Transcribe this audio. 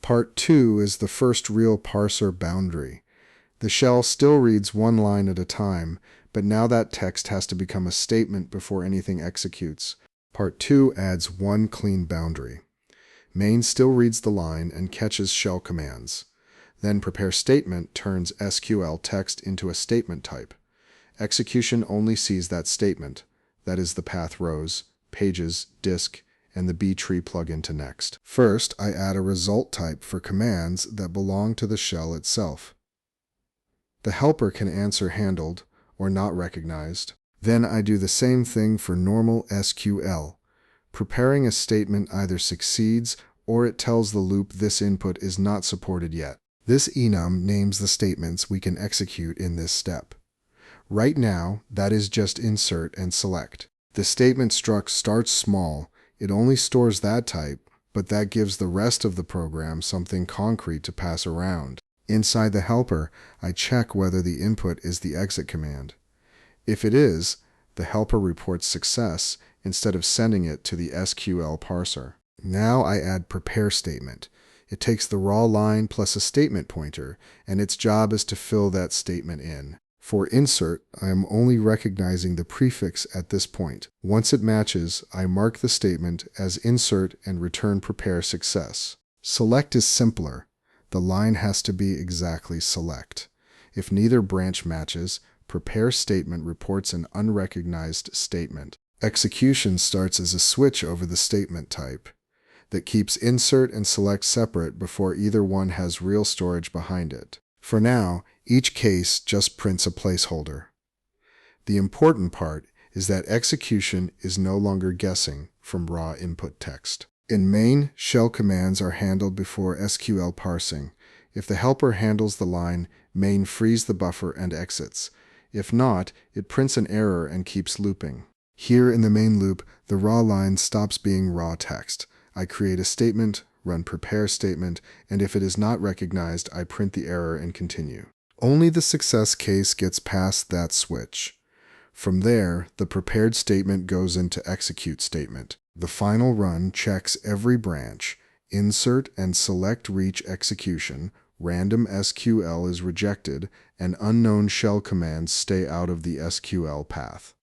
Part 2 is the first real parser boundary. The shell still reads one line at a time, but now that text has to become a statement before anything executes. Part 2 adds one clean boundary. Main still reads the line and catches shell commands. Then prepare statement turns SQL text into a statement type. Execution only sees that statement, that is the path rows, pages, disk, and the B-tree plugin to next. First, I add a result type for commands that belong to the shell itself. The helper can answer handled or not recognized. Then I do the same thing for normal SQL. Preparing a statement either succeeds or it tells the loop this input is not supported yet. This enum names the statements we can execute in this step. Right now, that is just insert and select. The statement struct starts small. It only stores that type, but that gives the rest of the program something concrete to pass around. Inside the helper, I check whether the input is the exit command. If it is, the helper reports success instead of sending it to the SQL parser. Now I add prepare statement. It takes the raw line plus a statement pointer, and its job is to fill that statement in. For insert, I am only recognizing the prefix at this point. Once it matches, I mark the statement as insert and return prepare success. Select is simpler. The line has to be exactly select. If neither branch matches, prepare statement reports an unrecognized statement. Execution starts as a switch over the statement type that keeps insert and select separate before either one has real storage behind it. For now, each case just prints a placeholder. The important part is that execution is no longer guessing from raw input text. In main, shell commands are handled before SQL parsing. If the helper handles the line, main frees the buffer and exits. If not, it prints an error and keeps looping. Here in the main loop, the raw line stops being raw text. I create a statement, run prepare statement, and if it is not recognized, I print the error and continue. Only the success case gets past that switch. From there, the prepared statement goes into execute statement. The final run checks every branch, insert and select reach execution, random SQL is rejected, and unknown shell commands stay out of the SQL path.